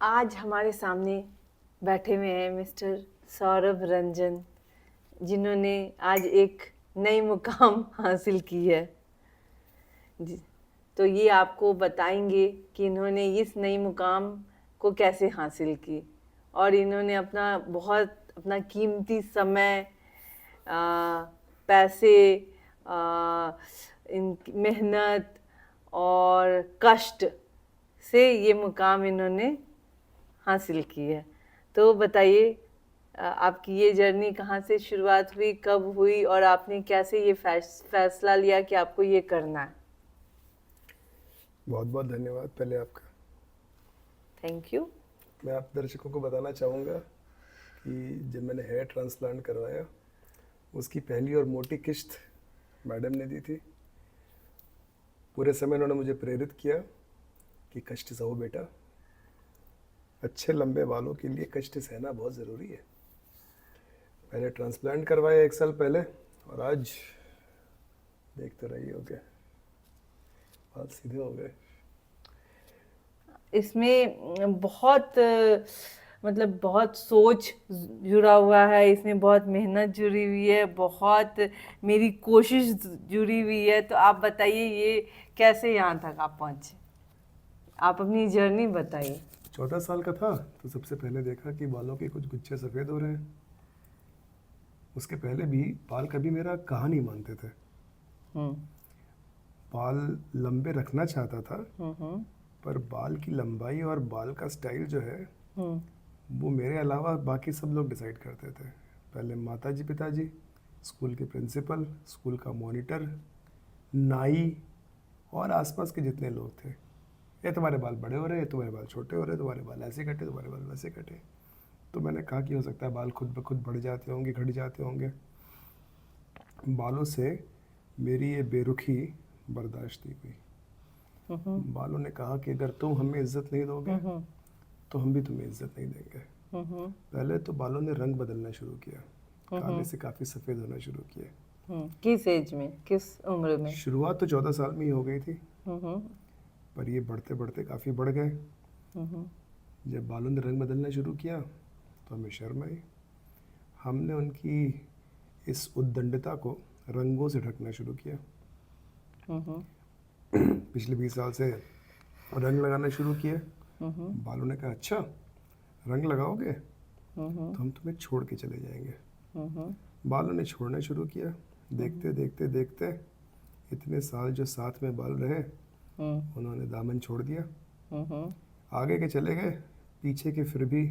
आज हमारे सामने बैठे हुए हैं मिस्टर सौरभ रंजन, जिन्होंने आज एक नई मुकाम हासिल की है। तो ये आपको बताएंगे कि इन्होंने इस नई मुकाम को कैसे हासिल की, और इन्होंने अपना कीमती समय, पैसे, मेहनत और कष्ट से ये मुकाम इन्होंने हासिल की है। तो बताइए, आपकी ये जर्नी कहाँ से शुरुआत हुई, कब हुई, और आपने कैसे ये फैसला लिया कि आपको ये करना है? बहुत बहुत धन्यवाद पहले आपका। Thank you. मैं आप दर्शकों को बताना चाहूँगा कि जब मैंने हेयर ट्रांसप्लांट करवाया, उसकी पहली और मोटी किश्त मैडम ने दी थी। पूरे समय उन्होंने मुझे प्रेरित किया कि कष्ट सहो बेटा, अच्छे लंबे बालों के लिए कष्ट सहना बहुत ज़रूरी है। मैंने ट्रांसप्लांट करवाया 1 साल पहले, और आज देखते रहिए, हो गया, बाल सीधे हो गए। इसमें बहुत सोच जुड़ा हुआ है, इसमें बहुत मेहनत जुड़ी हुई है, बहुत मेरी कोशिश जुड़ी हुई है। तो आप बताइए, ये कैसे यहाँ तक आप पहुँचे? आप अपनी जर्नी बताइए। 14 साल का था तो सबसे पहले देखा कि बालों के कुछ गुच्छे सफ़ेद हो रहे हैं। उसके पहले भी बाल कभी मेरा कहा नहीं मानते थे। बाल लंबे रखना चाहता था, पर बाल की लंबाई और बाल का स्टाइल जो है वो मेरे अलावा बाकी सब लोग डिसाइड करते थे। पहले माताजी पिताजी, स्कूल के प्रिंसिपल, स्कूल का मॉनिटर, नाई और आसपास के जितने लोग थे। ये तुम्हारे बाल बड़े हो रहे हैं, तुम्हारे बाल छोटे हो रहे हैं, तुम्हारे बाल ऐसे कटे, तुम्हारे बाल वैसे कटे। तो मैंने कहा कि हो सकता है बाल खुद ब खुद बढ़ जाते होंगे, घट जाते होंगे। बालों से मेरी ये बेरुखी बर्दाश्त नहीं हुई। बालों ने कहा कि अगर तुम हमें इज्जत नहीं दोगे तो हम भी तुम्हें इज्जत नहीं देंगे। पहले तो बालों ने रंग बदलना शुरू किया, काले से काफ़ी सफ़ेद होना शुरू किए। किस एज में, किस उम्र में? शुरुआत तो 14 साल में ही हो गई थी, पर ये बढ़ते बढ़ते काफ़ी बढ़ गए। जब बालों ने रंग बदलना शुरू किया तो हमें शर्म आई। हमने उनकी इस उद्दंडता को रंगों से ढकना शुरू किया। पिछले 20 साल से रंग लगाना शुरू किए। बालों ने कहा, अच्छा रंग लगाओगे तो हम तुम्हें छोड़ के चले जाएंगे। बालों ने छोड़ना शुरू किया। देखते देखते देखते इतने साल जो साथ में बाल रहे, उन्होंने दामन छोड़ दिया, आगे के चले गए, पीछे के फिर भी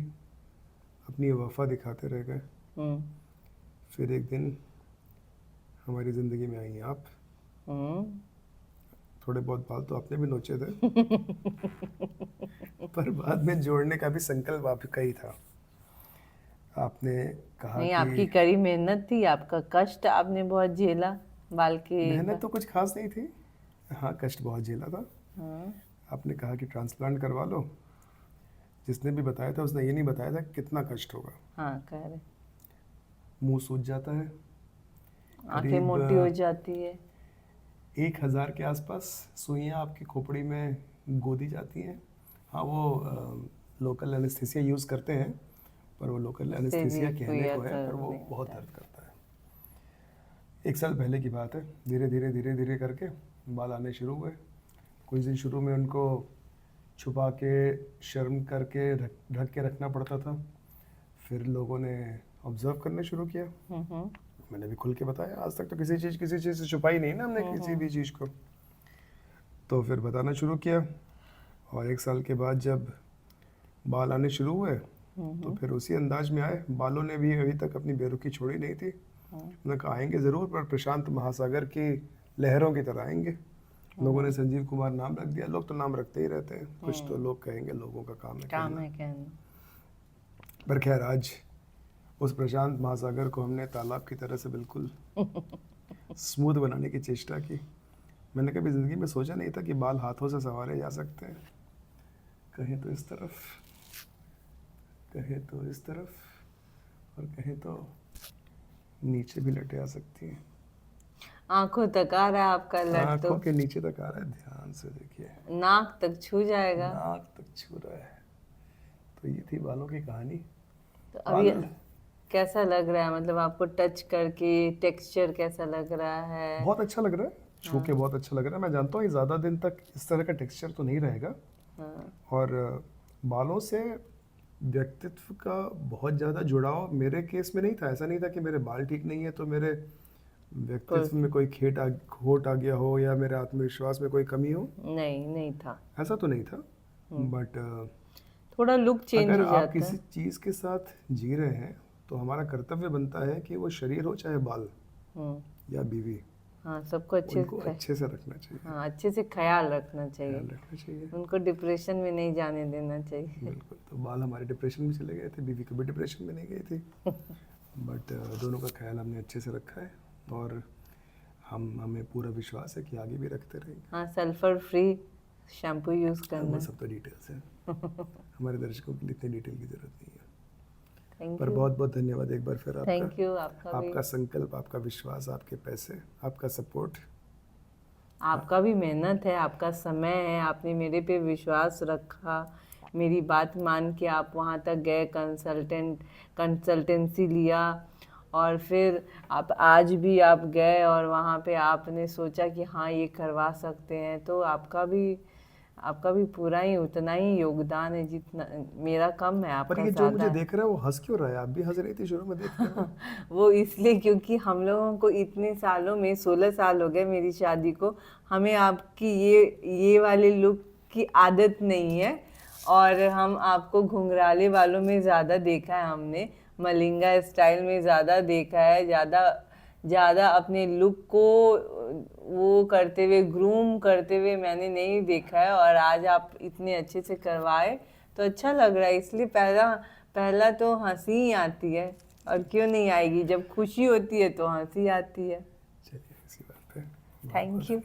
अपनी वफा दिखाते रह गए। फिर एक दिन हमारी ज़िंदगी में आई आप। थोड़े बहुत बाल तो आपने भी नोचे थे, पर बाद में जोड़ने का भी संकल्प आपका ही था। आपने कहा नहीं, कि आपकी कड़ी मेहनत थी, आपका कष्ट आपने बहुत झेला बाल के। मेहनत तो कुछ खास नहीं थी, हाँ कष्ट बहुत झेला था। आपने कहा कि ट्रांसप्लांट करवा लो। जिसने भी बताया था उसने ये नहीं बताया था कितना कष्ट होगा। हाँ, कह रहे। मुंह सूज जाता है, आंखें मोटी हो जाती है। 1000 के आसपास सुइयाँ आपकी खोपड़ी में गोदी जाती हैं। हाँ, वो लोकल एनेस्थीसिया यूज़ करते हैं, पर वो लोकल एनेस्थीसिया कहने को है, पर वो बहुत दर्द करता है। 1 साल पहले की बात है। धीरे धीरे धीरे धीरे करके बाल आने शुरू हुए। कुछ दिन शुरू में उनको छुपा के, शर्म करके ढक के रखना पड़ता था। फिर लोगों ने ऑब्जर्व करना शुरू किया। मैंने भी खुल के बताया, आज तक तो किसी चीज़ से छुपाई नहीं ना हमने, किसी भी चीज़ को। तो फिर बताना शुरू किया, और 1 साल के बाद जब बाल आने शुरू हुए तो फिर उसी अंदाज में आए। बालों ने भी अभी तक अपनी बेरुखी छोड़ी नहीं थी। उन्होंने कहा आएंगे ज़रूर, पर प्रशांत महासागर की लहरों की तरह आएंगे। लोगों ने संजीव कुमार नाम रख दिया। लोग तो नाम रखते ही रहते हैं, कुछ तो लोग कहेंगे, लोगों का काम है कहना। पर खैर, आज उस प्रशांत महासागर को हमने तालाब की तरह से बिल्कुल स्मूथ बनाने की चेष्टा की। मैंने कभी ज़िंदगी में सोचा नहीं था कि बाल हाथों से संवारे जा सकते हैं। कहें तो इस तरफ, कहें तो इस तरफ, और कहें तो नीचे भी लटे आ सकती हैं। आंखों तक आ रहा है आपका लट, तो आंखों के नीचे तक आ रहा है, ध्यान से देखिए। नाक तक छू जाएगा। नाक तक छू रहा है। तो ये थी बालों की कहानी। तो अभी बाल कैसा लग रहा है, मतलब आपको टच करके टेक्सचर कैसा लग रहा है? बहुत अच्छा लग रहा है, छू के बहुत अच्छा लग रहा है। मैं जानता हूँ ये ज़्यादा दिन तक इस तरह का टेक्सचर तो नहीं रहेगा। हाँ, और बालों से व्यक्तित्व का बहुत ज़्यादा जुड़ाव मेरे केस में नहीं था। ऐसा नहीं था कि मेरे बाल ठीक नहीं है तो मेरे व्यक्तित्व में कोई खोट आ गया हो या मेरे आत्मविश्वास में कोई कमी हो। नहीं नहीं था। ऐसा तो नहीं था। बट थोड़ा लुक चेंज अगर हो आप जाता किसी है। चीज़ के साथ जी रहे हैं तो हमारा कर्तव्य बनता है कि वो शरीर हो चाहे बाल या बीवी, हाँ, सबको अच्छे उनको से अच्छे से रखना चाहिए, हाँ, अच्छे से ख्याल रखना चाहिए, ख्याल रखना चाहिए। उनको डिप्रेशन में नहीं जाने देना चाहिए। बिल्कुल। तो बाल हमारे डिप्रेशन में चले गए थे, बीवी कभी डिप्रेशन में नहीं गई थी। बट दोनों का ख्याल हमने अच्छे से रखा है और हमें पूरा विश्वास है कि आगे भी रखते रहेंगे। हाँ, सल्फर फ्री शैम्पू यूज़ वो करना। सब तो डिटेल्स हैं, हमारे दर्शकों के लिए इतनी डिटेल की ज़रूरत नहीं है। थैंक पर यू। बहुत बहुत धन्यवाद एक बार फिर आपका। थैंक यू, आपका भी। आपका संकल्प, आपका विश्वास, आपके पैसे, आपका सपोर्ट, आपका भी मेहनत है, आपका समय है, आपने मेरे पे विश्वास रखा, मेरी बात मान के आप वहाँ तक गए, कंसल्टेंसी लिया, और फिर आप आज भी आप गए और वहाँ पे आपने सोचा कि हाँ ये करवा सकते हैं। तो आपका भी पूरा ही उतना ही योगदान है जितना मेरा कम है, पर आपका ये जो ज़्यादा मुझे है। देख रहा है वो हंस क्यों रहा है? आप भी हंस रही थी शुरू में देखने में। वो इसलिए क्योंकि हम लोगों को इतने सालों में 16 साल हो गए मेरी शादी को, हमें आपकी ये वाले लुक की आदत नहीं है, और हम आपको घुंघराले वालों में ज़्यादा देखा है, हमने मलिंगा स्टाइल में ज़्यादा देखा है, ज़्यादा अपने लुक को वो करते हुए, ग्रूम करते हुए मैंने नहीं देखा है। और आज आप इतने अच्छे से करवाए तो अच्छा लग रहा है, इसलिए पहला तो हंसी ही आती है, और क्यों नहीं आएगी, जब खुशी होती है तो हंसी आती है। चलिए, ऐसी बात है। Thank you.